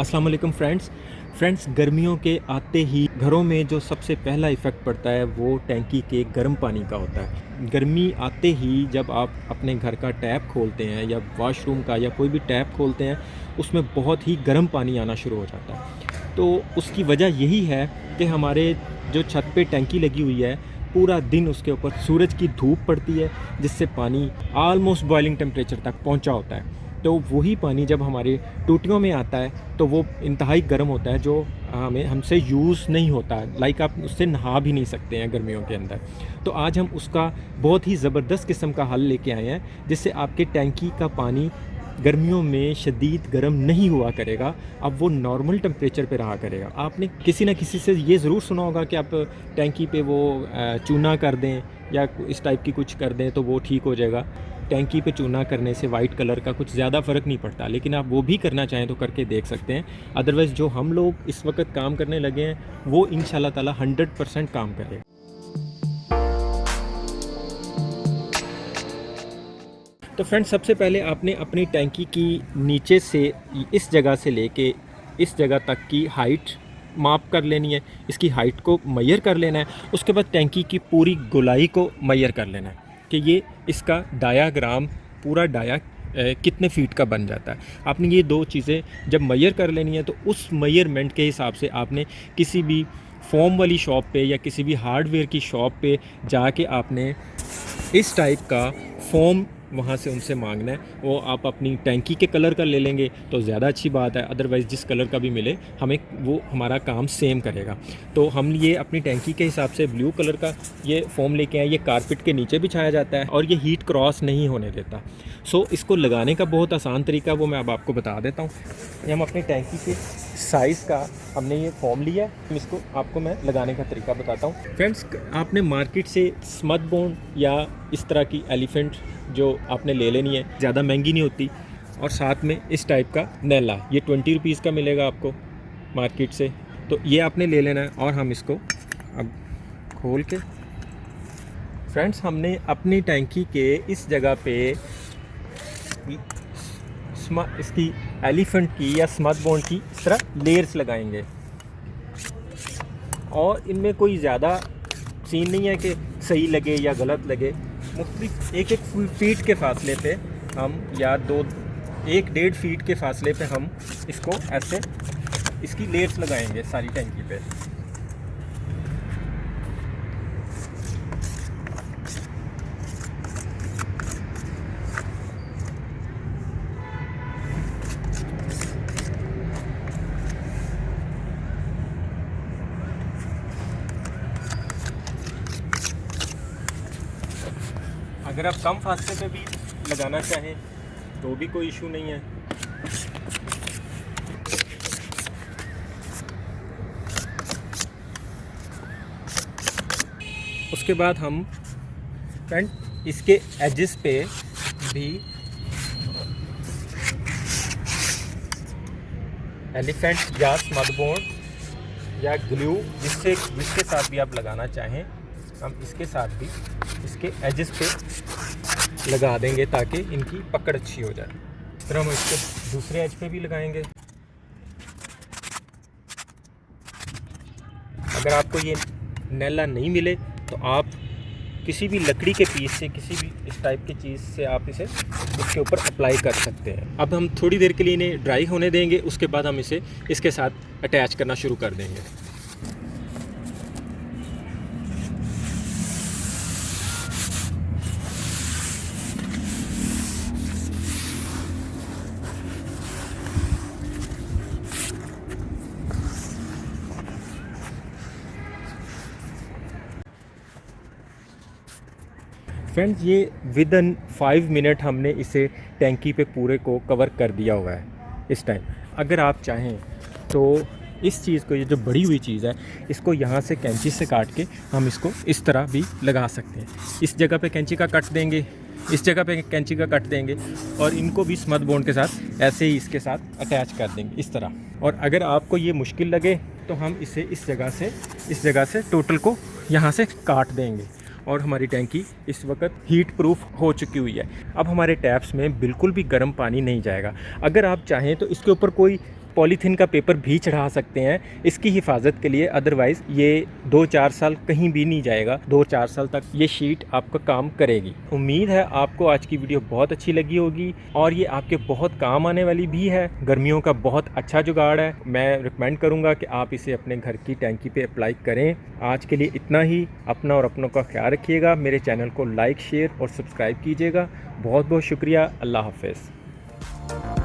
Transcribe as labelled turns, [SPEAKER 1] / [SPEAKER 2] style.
[SPEAKER 1] अस्सलाम वालेकुम फ्रेंड्स, गर्मियों के आते ही घरों में जो सबसे पहला इफ़ेक्ट पड़ता है वो टैंकी के गर्म पानी का होता है। गर्मी आते ही जब आप अपने घर का टैप खोलते हैं या वॉशरूम का या कोई भी टैप खोलते हैं, उसमें बहुत ही गर्म पानी आना शुरू हो जाता है। तो उसकी वजह यही है कि हमारे जो छत पे टैंकी लगी हुई है, पूरा दिन उसके ऊपर सूरज की धूप पड़ती है, जिससे पानी ऑलमोस्ट बॉइलिंग टेम्परेचर तक पहुंचा होता है। तो वही पानी जब हमारी टूटियों में आता है तो वो इंतहाई गर्म होता है, जो हमसे यूज़ नहीं होता है। लाइक आप उससे नहा भी नहीं सकते हैं गर्मियों के अंदर। तो आज हम उसका बहुत ही ज़बरदस्त किस्म का हल लेके आए हैं, जिससे आपके टैंकी का पानी गर्मियों में शदीद गर्म नहीं हुआ करेगा, अब वो नॉर्मल टेम्परेचर पे रहा करेगा। आपने किसी न किसी से ये ज़रूर सुना होगा कि आप टैंकी पे वो चूना कर दें या इस टाइप की कुछ कर दें तो वो ठीक हो जाएगा। टैंकी पे चूना करने से वाइट कलर का कुछ ज़्यादा फ़र्क नहीं पड़ता, लेकिन आप वो भी करना चाहें तो करके देख सकते हैं। अदरवाइज़ जो हम लोग इस वक्त काम करने लगे हैं वो इंशाल्लाह ताला 100% काम करेगा। तो फ्रेंड्स, सबसे पहले आपने अपनी टैंकी की नीचे से इस जगह से लेके इस जगह तक की हाइट माप कर लेनी है, इसकी हाइट को मेजर कर लेना है। उसके बाद टैंकी की पूरी गोलाई को मेजर कर लेना है कि ये इसका डायाग्राम पूरा कितने फीट का बन जाता है। आपने ये दो चीज़ें जब मेजर कर लेनी है तो उस मेजरमेंट के हिसाब से आपने किसी भी फोम वाली शॉप पे या किसी भी हार्डवेयर की शॉप पे जाके आपने इस टाइप का फोम वहाँ से उनसे मांगना है। वो आप अपनी टैंकी के कलर का ले लेंगे तो ज़्यादा अच्छी बात है, अदरवाइज़ जिस कलर का भी मिले हमें वो हमारा काम सेम करेगा। तो हम ये अपनी टैंकी के हिसाब से ब्लू कलर का ये फोम लेके आए। ये कारपेट के नीचे बिछाया जाता है और ये हीट क्रॉस नहीं होने देता। सो इसको लगाने का बहुत आसान तरीका वो मैं अब आपको बता देता हूँ। ये हम अपनी टैंकी के साइज़ का हमने ये फॉर्म लिया है, इसको आपको मैं लगाने का तरीका बताता हूँ। फ्रेंड्स, आपने मार्केट से स्मथ बॉन्ड या इस तरह की एलिफेंट जो आपने ले लेनी है, ज़्यादा महंगी नहीं होती, और साथ में इस टाइप का नैला, ये 20 रुपीज़ का मिलेगा आपको मार्केट से। तो ये आपने ले लेना है और हम इसको अब खोल के फ्रेंड्स हमने अपनी टैंकी के इस जगह पे इसकी एलिफेंट की या स्मथ बॉन्ड की इस तरह लेयर्स लगाएंगे। और इनमें कोई ज़्यादा सीन नहीं है कि सही लगे या गलत लगे। मुख्तलिफ एक फीट के फासले पे हम या 1-1.5 फीट के फासले पे हम इसको ऐसे इसकी लेयर्स लगाएंगे सारी टैंकी पे। अगर आप कम फासले पे भी लगाना चाहें तो भी कोई इशू नहीं है। उसके बाद हम फ्रेंड इसके एजेस पे भी एलिफेंट या स्मथ बॉन्ड या ग्लू जिसके साथ भी आप लगाना चाहें, हम इसके साथ भी इसके एजेस पे लगा देंगे ताकि इनकी पकड़ अच्छी हो जाए। फिर हम इसके दूसरे एज पे भी लगाएंगे। अगर आपको ये नैला नहीं मिले तो आप किसी भी लकड़ी के पीस से, किसी भी इस टाइप की चीज़ से आप इसे इसके ऊपर अप्लाई कर सकते हैं। अब हम थोड़ी देर के लिए इन्हें ड्राई होने देंगे, उसके बाद हम इसे इसके साथ अटैच करना शुरू कर देंगे। फ्रेंड्स, ये विदिन 5 मिनट हमने इसे टैंकी पे पूरे को कवर कर दिया हुआ है इस टाइम। अगर आप चाहें तो इस चीज़ को, ये जो बड़ी हुई चीज़ है, इसको यहाँ से कैंची से काट के हम इसको इस तरह भी लगा सकते हैं। इस जगह पे कैंची का कट देंगे, इस जगह पे कैंची का कट देंगे और इनको भी स्मथ बॉन्ड के साथ ऐसे ही इसके साथ अटैच कर देंगे इस तरह। और अगर आपको ये मुश्किल लगे तो हम इसे इस जगह से टोटल को यहाँ से काट देंगे और हमारी टैंकी इस वक्त हीट प्रूफ हो चुकी हुई है। अब हमारे टैप्स में बिल्कुल भी गर्म पानी नहीं जाएगा। अगर आप चाहें तो इसके ऊपर कोई पॉलीथीन का पेपर भी चढ़ा सकते हैं इसकी हिफाजत के लिए, अदरवाइज़ ये 2-4 साल कहीं भी नहीं जाएगा, 2-4 साल तक ये शीट आपका काम करेगी। उम्मीद है आपको आज की वीडियो बहुत अच्छी लगी होगी और ये आपके बहुत काम आने वाली भी है। गर्मियों का बहुत अच्छा जुगाड़ है, मैं रिकमेंड करूँगा कि आप इसे अपने घर की टैंकी पे अप्लाई करें। आज के लिए इतना ही। अपना और अपनों का ख्याल रखिएगा। मेरे चैनल को लाइक, शेयर और सब्सक्राइब कीजिएगा। बहुत बहुत शुक्रिया। अल्लाह हाफ़िज़।